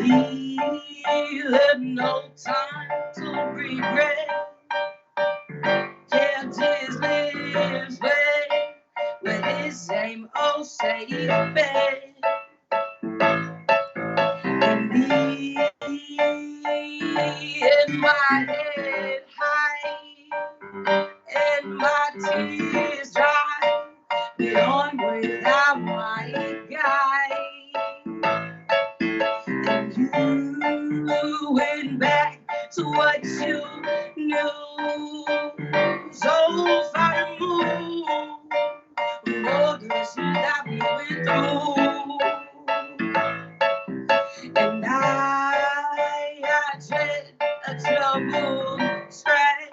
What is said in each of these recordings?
He had no time to regret. Kept his lips wet with his same old safe bet. And me and my head high and my tears dry, but on without my guy. And you went back to what you knew, so far removed from all the shit that we went through. And I tread a troubled track.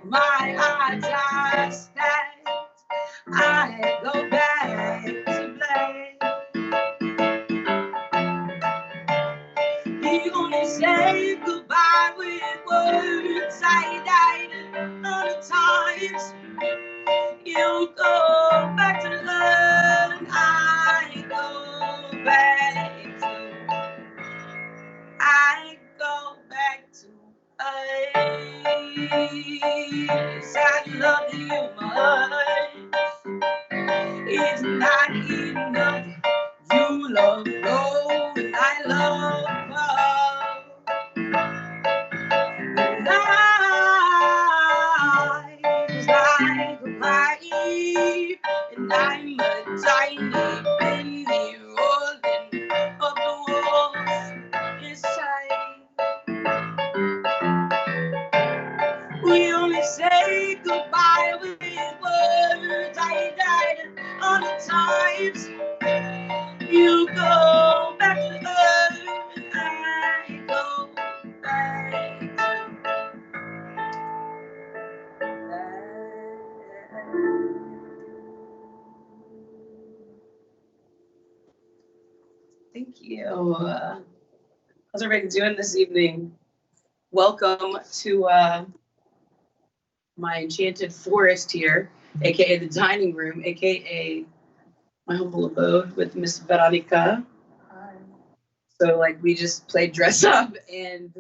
My odds are stacked. I go back to black. He only said goodbye with words. I died other times. You go back to love, and I go back to. I go back to us. I love you much. It's not enough. You love gold and I love love. Life is like a pipe, and I'm a tiny penny rolling up the walls inside. We only say goodbye with words. I died on the times. You go back to earth, and I go back to Thank you. How's everybody doing this evening? Welcome to my enchanted forest here, aka the dining room, aka my humble abode with Miss Veronica. So like we just played dress up and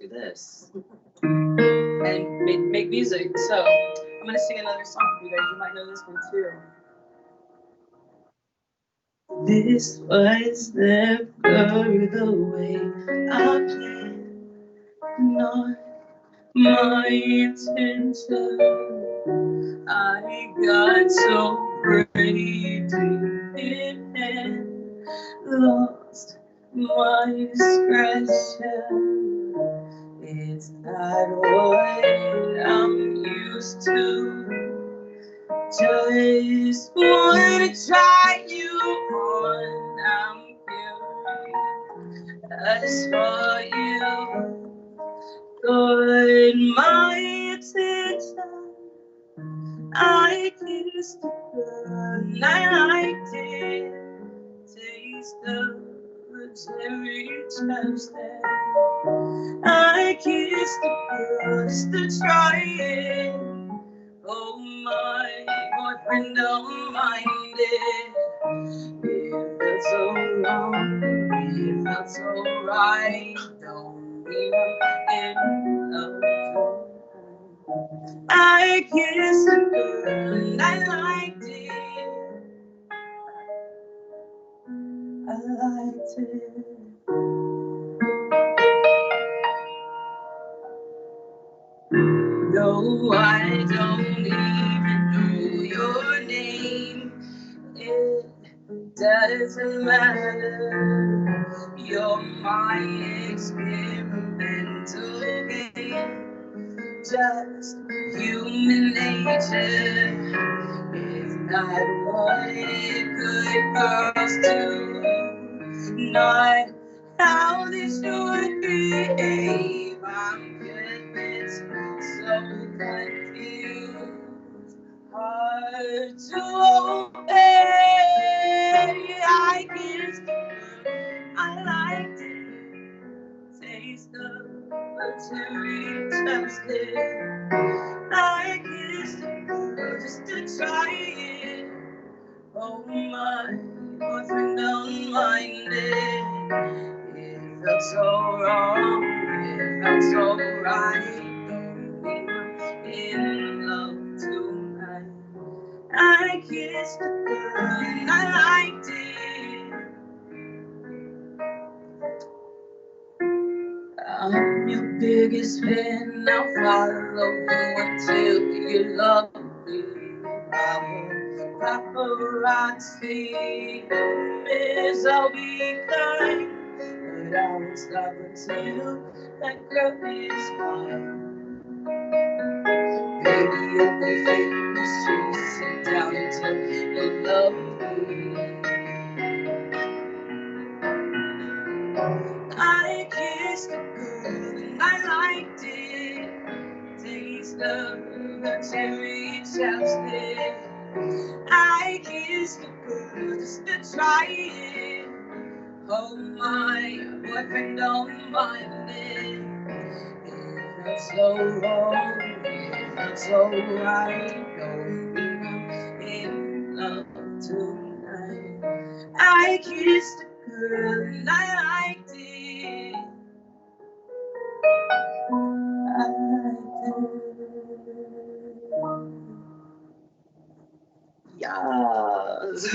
do this and make music. So I'm gonna sing another song for you guys. You might know this one too. This was never the way I planned, not my intention. I got so crazy and lost my discretion. It's not what I'm used to. Just wanna try you on. I'm curious for you. Good my attention. I kissed the girl I did. Taste the cherry chapstick. I kissed the girl just to try it. Oh, my boyfriend don't mind it. It felt so wrong, it felt so right. Don't even end up. I kissed a girl and I liked it. I liked it. No, I don't even know your name. It doesn't matter. You're my experimental game. Just human nature is not what good girls do. Not how they should behave. I'm just so confused. Hard to obey. I kissed her, I liked it. Taste of a cherry chapstick. I kissed her just to try it. Oh, my boyfriend don't mind it. so wrong, it felt so right. In love tonight, I kissed a girl and I liked it. I'm your biggest fan, I'll follow you until you love me. Paparazzi, miss, I'll be kind, but I won't stop until that girl is mine. Baby, I'll be famous, just sit down until you love me. I kissed a girl and I liked it. Taste of the cherry chapstick. I kissed a girl just to try it. Oh, my boyfriend don't mind it. It felt so wrong, it felt so right. Going in love tonight. I kissed a girl and I liked it. I liked it. Yes.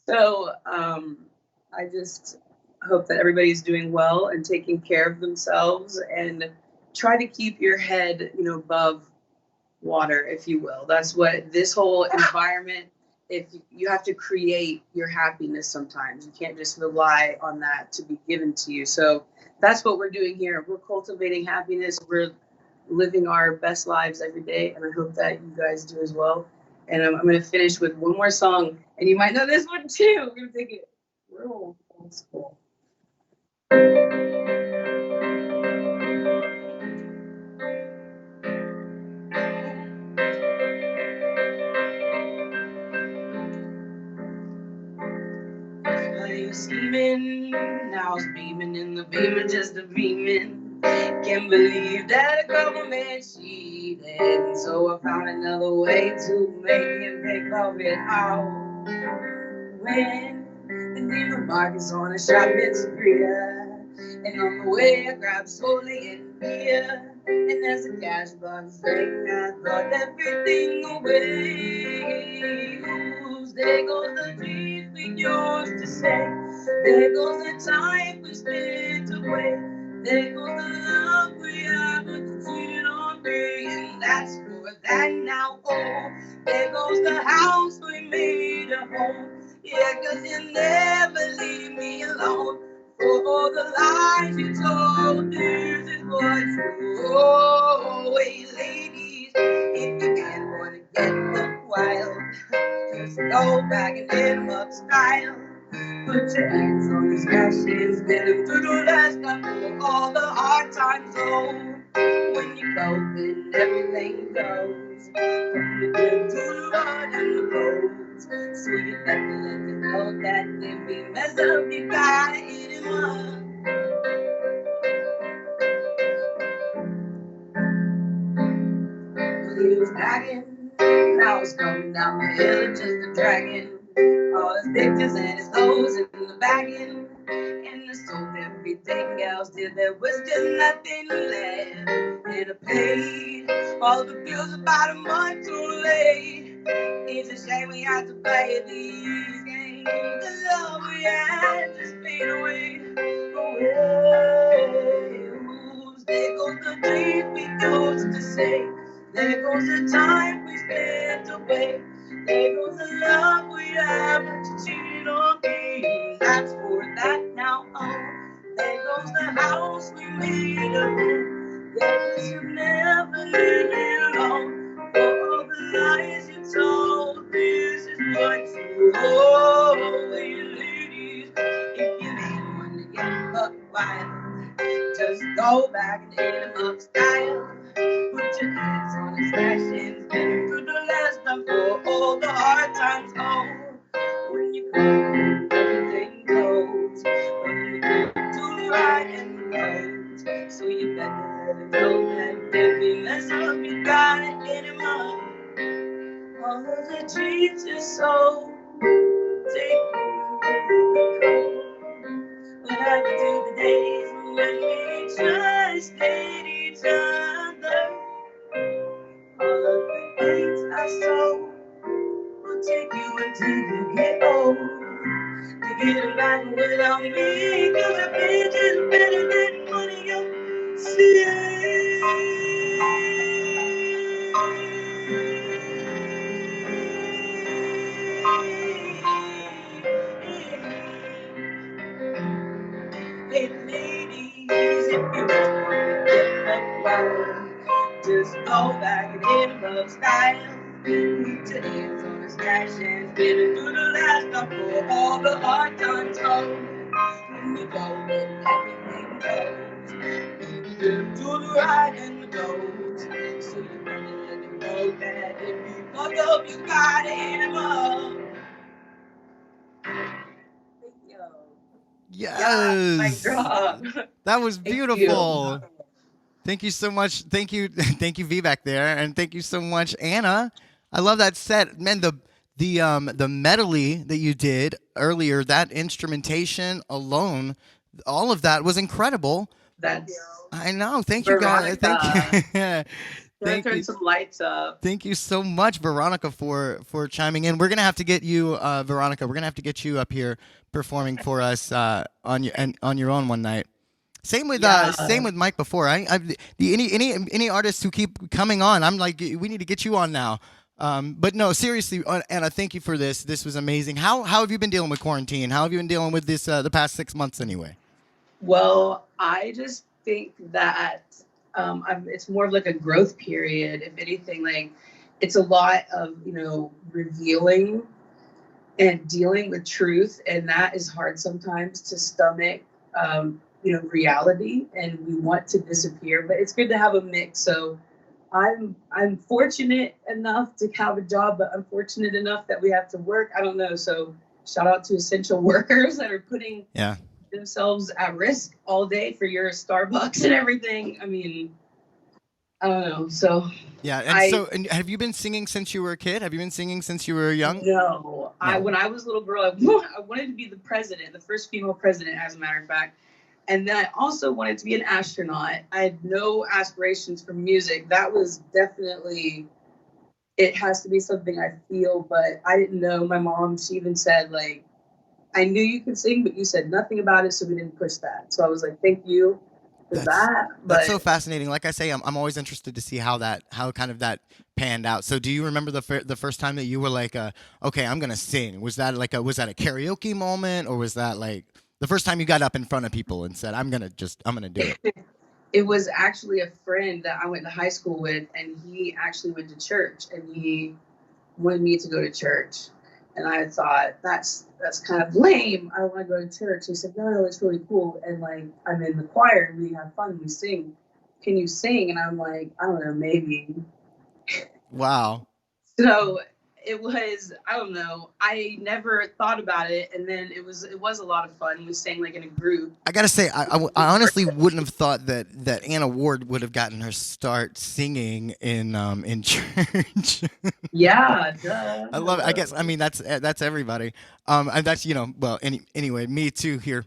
So, I just hope that everybody's doing well and taking care of themselves, and try to keep your head, above water, if you will. That's what this whole environment, if you have to create your happiness sometimes. You can't just rely on that to be given to you. So that's what we're doing here. We're cultivating happiness. We're living our best lives every day, and I hope that you guys do as well. And I'm going to finish with one more song, and you might know this one too. We're going to take it real old school. I was scheming, now I was beaming in the beamer, just a beaming. Can't believe that a couple men cheated, and so I found another way to make him pick of it out. When the neighbor market's on a shopping spree, and on the way I grabbed slowly and beer, and as the cash box rang, I thought everything away. Ooh, there goes the dreams we used to say. There goes the time we spent away. There goes the love we haven't seen on me, and that's for that now. Oh, there goes the house we made a home. Yeah, 'cause you never leave me alone. For all the lies you told, this is what you owe. Hey, ladies, if you can't wanna get the wild, just go back and hit 'em up style. Put your hands on his ashes, get him through the last time for all the hard times. Oh, when you go, then everything goes. From the good to the rough and the roads. So you better let them know that if we mess up, you gotta eat him up. He was dragging, now it's coming down the hill, just a dragon. All his pictures and his clothes in the bagging. And I sold everything else till there was just nothing left. And I paid all the bills about a month too late. It's a shame we had to play these games. The love we had just fade away. There goes the dreams we used to say. There goes the time we spent away. There goes the love we have to cheat on me. That's for that now. Oh, there goes the house we made a home. There goes you never leave me alone. For all the lies you told, this is what you owe. Hey, ladies, if you ain't one to get up wild, just go back and hit 'em up style. Put your hands on his fashions, get him through the last time for all the hard times. Oh, when you come, everything goes. From the good to the right and the roads. So you better let him know that if we mess up, you gotta get him up. All of the dreams you sold, take me home. What I can do without me, 'cause a bitch is better than money. You'll see Hey ladies, if you want to get the power, just go back and hit 'em up style. Put your hands on the stash and spin it through the last couple. All the hard times go. When you go, then everything goes. To the right and the goes. So you better let them know that if you fuck up, you gotta hit 'em up. Yo. Yeah, mic Yes. drop. That was Thank you. beautiful. Thank you so much. Thank you, thank you, V back there, and thank you so much, Anna. I love that set, man. The medley that you did earlier, that instrumentation alone, all of that was incredible. That's I know. Thank you, guys. Thank Veronica. you. Thank Turn you. some lights up. Thank you so much, Veronica, for chiming in. We're gonna have to get you, Veronica. We're gonna have to get you up here performing for us on your own one night. Same with Yeah. Mike before. Any artists who keep coming on, I'm like, we need to get you on now. But no, seriously, Anna, thank you for this. This was amazing. How have you been dealing with quarantine? How have you been dealing with this the past 6 months anyway? Well, I just think that it's more of like a growth period. If anything, like it's a lot of revealing and dealing with truth, and that is hard sometimes to stomach. Reality, and we want to disappear, but it's good to have a mix. So I'm fortunate enough to have a job, but unfortunate enough that we have to work. I don't know. So shout out to essential workers that are putting themselves at risk all day for your Starbucks and everything. I mean, I don't know. So yeah, and have you been singing since you were a kid? Have you been singing since you were young? No. When I was a little girl, I wanted to be the president, the first female president, as a matter of fact. And then I also wanted to be an astronaut. I had no aspirations for music. That was definitely, it has to be something I feel, but I didn't know. My mom, she even said, like, I knew you could sing, but you said nothing about it, so we didn't push that. So I was like, thank you for that. That's so fascinating. Like I say, I'm always interested to see how kind of that panned out. So do you remember the first time that you were like, okay, I'm gonna sing? Was that a karaoke moment, or was that like the first time you got up in front of people and said, I'm gonna do it? It was actually a friend that I went to high school with, and he actually went to church, and he wanted me to go to church. And I thought, that's kind of lame. I don't want to go to church. He said, no, it's really cool. And like, I'm in the choir and we have fun. We sing. Can you sing? And I'm like, I don't know, maybe. Wow. So it was, I don't know. I never thought about it, and then it was a lot of fun. We sang like in a group. I gotta say, I honestly wouldn't have thought that Anna Ward would have gotten her start singing in church. Yeah, duh. I love it. I guess that's everybody. And that's anyway, me too here.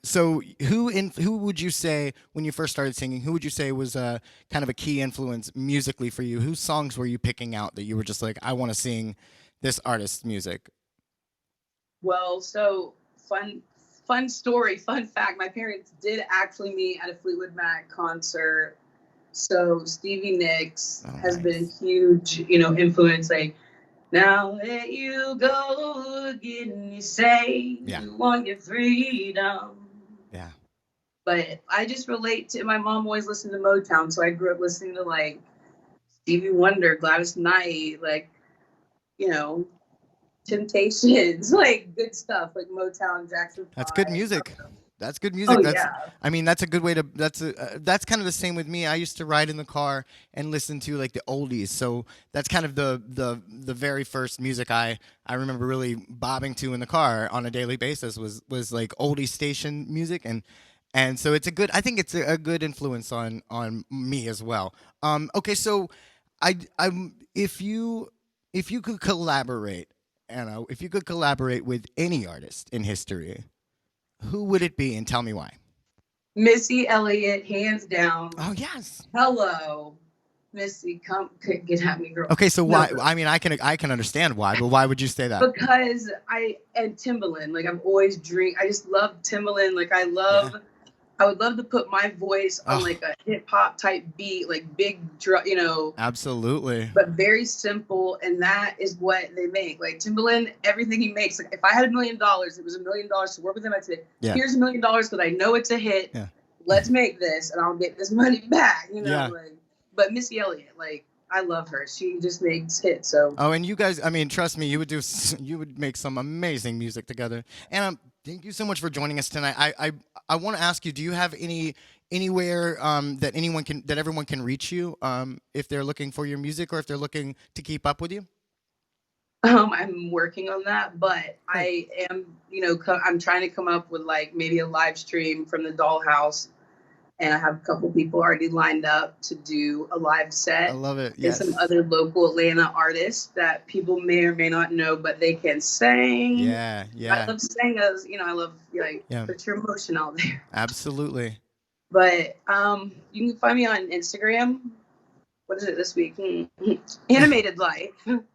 So who would you say when you first started singing? Who would you say was kind of a key influence musically for you? Whose songs were you picking out that you were just like, I want to sing this artist's music? Well, so fun story, fun fact. My parents did actually meet at a Fleetwood Mac concert. So Stevie Nicks has been a huge, influence. Like, now let you go again, you say you want your freedom. Yeah. But I just relate to, my mom always listened to Motown, so I grew up listening to like Stevie Wonder, Gladys Knight, like, Temptations, like good stuff, like Motown, Jackson 5. That's good music. That's good music. Oh, yeah. I mean, that's a good way to. That's kind of the same with me. I used to ride in the car and listen to like the oldies. So that's kind of the very first music I remember really bobbing to in the car on a daily basis was like oldie station music, and so it's a good. I think it's a good influence on me as well. Okay, so if you could collaborate, Anna, if you could collaborate with any artist in history, who would it be, and tell me why? Missy Elliott, hands down. Oh, yes. Hello. Missy, come get at me, girl. Okay, so No, why? I mean, I can understand why, but why would you say that? because and Timbaland, like I've always dreamed. I just love Timbaland. Like Yeah. I would love to put my voice on Oh. like a hip hop type beat, like big drum, you know, Absolutely. but very simple. And that is what they make. Like Timbaland, everything he makes. Like if I had $1 million, it was $1 million to work with him. I'd say, Yeah. here's $1 million because I know it's a hit. Yeah. Let's make this, and I'll get this money back. You know, Yeah. like. But Missy Elliott, like I love her. She just makes hits. So. Oh, and you guys, I mean, trust me, you would make some amazing music together. And thank you so much for joining us tonight. I want to ask you, do you have anywhere that everyone can reach you if they're looking for your music or if they're looking to keep up with you? I'm working on that, but I am, you know, I'm trying to come up with like maybe a live stream from the Dollhouse, and I have a couple people already lined up to do a live set. I love it. And Yes. some other local Atlanta artists that people may or may not know, but they can sing. Yeah. Yeah. I love singers, you know, I love like Yeah. put your emotion out there. Absolutely. But you can find me on Instagram. What is it this week? Animated Life. You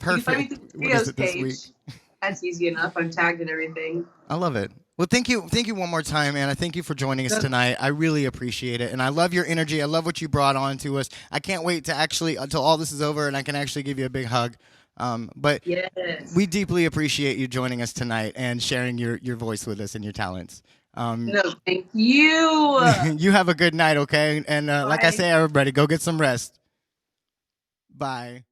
can find me Perfect. through What is Videos it this page. week? That's easy enough. I'm tagged and everything. I love it. Well, thank you one more time, Anna. Thank you for joining us tonight. I really appreciate it, and I love your energy. I love what you brought on to us. I can't wait to actually until all this is over, and I can actually give you a big hug. But Yes. we deeply appreciate you joining us tonight and sharing your voice with us and your talents. No, thank you. You have a good night, okay? And like I Bye. say, everybody, go get some rest. Bye.